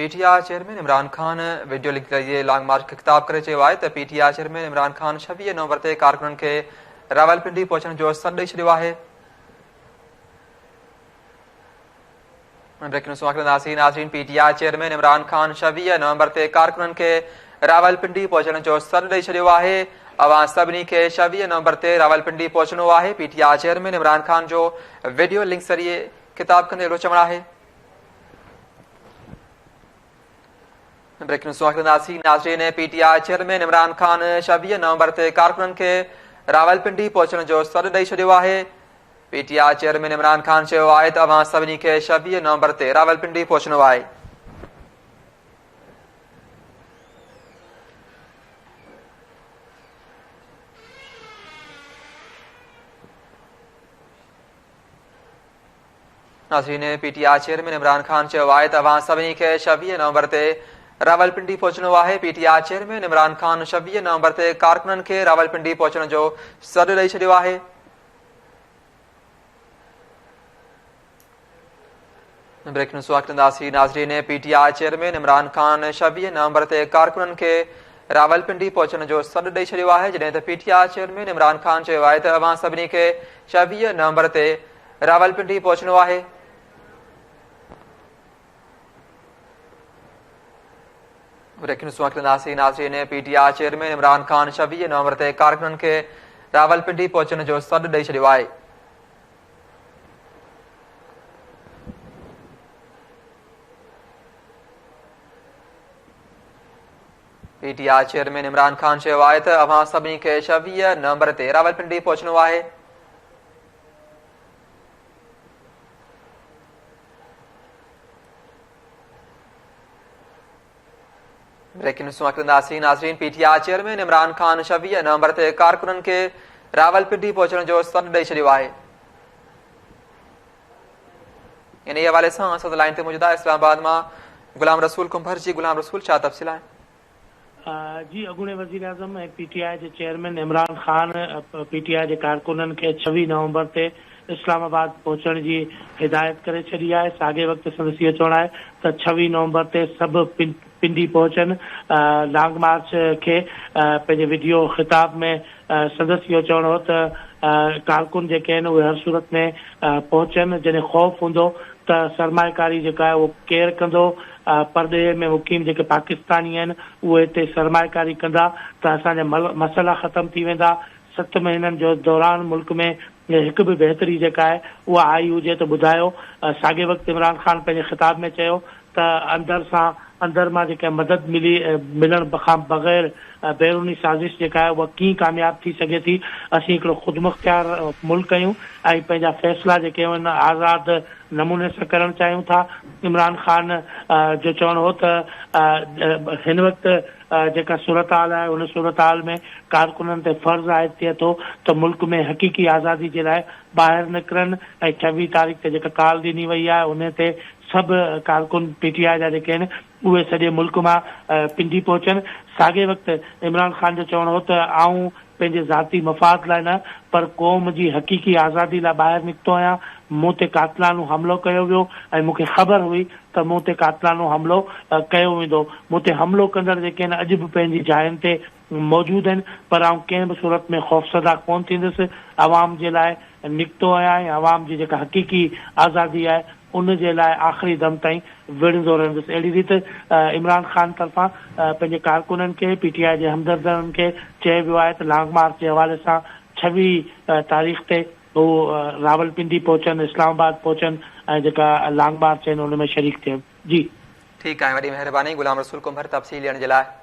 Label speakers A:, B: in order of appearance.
A: PTI chairman Imran Khan video link ज़रिए long मार्च खे ख़िताब करे चयो आहे त पीटीआई चेयरमैन इमरान खान 26 नवंबर ते कारकुननि खे रावलपिंडी पहुचण जो सॾु ॾेई छॾियो आहे। नाज़रीन, पीटीआई चेयरमैन इमरान खान 26 नवंबर ते कारकुननि खे रावलपिंडी पहुचण जो सॾु ॾेई छॾियो आहे। अवां सभिनी खे 26 नवंबर ते रावलपिंडी पहुचणो आहे। पीटीआई चेयरमैन इमरान खान जो वीडियो लिंक ज़रिए ख़िताब कंदे अहिड़ो चवणु आहे। नाज़रीन, पीटीआई चेयरमैन इमरान खान 26 नवंबर ते कारकुननि खे रावलपिंडी पहुचण जो सॾु ॾेई छॾियो आहे। पीटीआई चेयरमैन इमरान खान चयो आहे त अवां सभिनी खे 26 नवंबर ते रावलपिंडी पहुचणो आहे। नाज़रीन, पीटीआई चेयरमैन इमरान खान चयो आहे त अवां सभिनी खे 26 नवंबर ते रावलपिंडी पहुचणो आहे। पीटीआई चेयरमैन इमरान खान 26 नवंबर ते कारकुननि खे रावलपिंडी पहुचण जो सॾु ॾेई छॾियो आहे। नाज़रीन, पीटीआई चेयरमैन इमरान खान 26 नवंबर ते कारकुननि खे रावलपिंडी पहुचण जो सॾु ॾेई छॾियो आहे, जॾहिं त पीटीआई चेयरमैन इमरान खान चयो आहे त अवां सभिनी खे 26 नवंबर ते रावलपिंडी पहुचणो आहे। नाज़रीन, पीटीआई चेयरमैन इमरान खान 26 नवंबर ते कारकुननि खे रावलपिंडी पहुचण जो सॾु ॾेई छॾियो आहे। पीटीआई चेयरमैन इमरान खान चयो आहे त अवां सभिनी खे 26 नवंबर ते रावलपिंडी पहुचणो आहे। नाज़रीन, पीटीआई चेयरमैन इमरान खान 26 नवंबर ते कारकुननि खे रावलपिंडी पहुचण जो सॾु ॾेई छॾियो आहे। इन हवाले सां असां लाइन ते मौजूद आहे इस्लामाबाद मां गुलाम रसूल कुंभर जी। गुलाम रसूल, छा तफ़सील आहे?
B: जी, अॻूणे वज़ीर आज़म ऐं पीटीआई जे चेयरमैन इमरान खान पीटीआई जे कारकुननि खे 26 नवंबर ते इस्लामाबाद पहुचण जी हिदायत करे छॾी आहे। साॻे वक़्तु संदसि इहो चवणु आहे त 26 नवंबर ते सभु पिंडी पहुचनि। लॉन्ग मार्च खे पंहिंजे वीडियो ख़िताब में संदसि इहो चवणो हो त कारकुन जेके आहिनि उहे हर सूरत में पहुचनि। जॾहिं ख़ौफ़ हूंदो त सरमाएकारी जेका आहे उहो केरु कंदो, परदे में मुक़ीम जेके पाकिस्तानी आहिनि उहे हिते सरमाएकारी कंदा त असांजा मसइला ख़तम थी वेंदा। 7 महीननि जो दौरान मुल्क में हिकु बि बहितरी जेका आहे उहा आई हुजे त ॿुधायो। साॻे वक़्तु इमरान खान पंहिंजे ख़िताब में चयो त अंदर मां जेका मदद मिलण खां बग़ैर बैरूनी साज़िश जेका आहे उहा कीअं कामयाबु थी सघे थी। असीं हिकिड़ो ख़ुदमुख़्तियार मुल्क आहियूं ऐं पंहिंजा फ़ैसिला जेके आहिनि आज़ादु नमूने सां करणु चाहियूं था। इमरान खान जो चवणु हो त हिन वक़्तु जेका सूरत हाल आहे उन सूरत हाल में कारकुननि ते फ़र्ज़ु आयद थिए थो त मुल्क में हक़ीक़ी आज़ादी जे लाइ ॿाहिरि निकिरनि ऐं 26 तारीख़ ते जेका काल ॾिनी वई आहे उन ते सभु कारकुन पीटीआई जा जेके आहिनि उहे सॼे मुल्क मां पिंडी पहुचनि। साॻे वक़्तु इमरान खान जो चवणु हो त आऊं पंहिंजे ज़ाती मफ़ाद लाइ न पर क़ौम जी हक़ीक़ी आज़ादी लाइ ॿाहिरि निकितो आहियां। मूं ते कातिलानो हमलो कयो वियो ऐं मूंखे ख़बर हुई त मूं ते कातिलानो हमलो कयो वेंदो। मूं ते हमलो कंदड़ जेके आहिनि अॼु बि पंहिंजी जायुनि ते मौजूदु आहिनि, पर आऊं कंहिं बि सूरत में ख़ौफ़ज़दा कोन थींदुसि। आवाम जे लाइ निकितो आहियां ऐं आवाम जी जेका हक़ीक़ी आज़ादी आहे उन जे लाइ आख़िरी दम ताईं विढ़ंदो रहंदुसि। अहिड़ी रीति इमरान खान तरफ़ां पंहिंजे कारकुननि खे पीटीआई जे हमदर्दनि खे चयो वियो आहे त लॉन्ग मार्च जे हवाले सां 26 तारीख़ ते हू रावलपिंडी पहुचनि, इस्लामाबाद पहुचनि ऐं जेका लॉन्ग मार्च आहिनि उन में शरीक थियनि। जी
A: ठीकु आहे, वॾी महिरबानी गुलाम रसूल कुंभर तफ़सील ॾियण जे लाइ।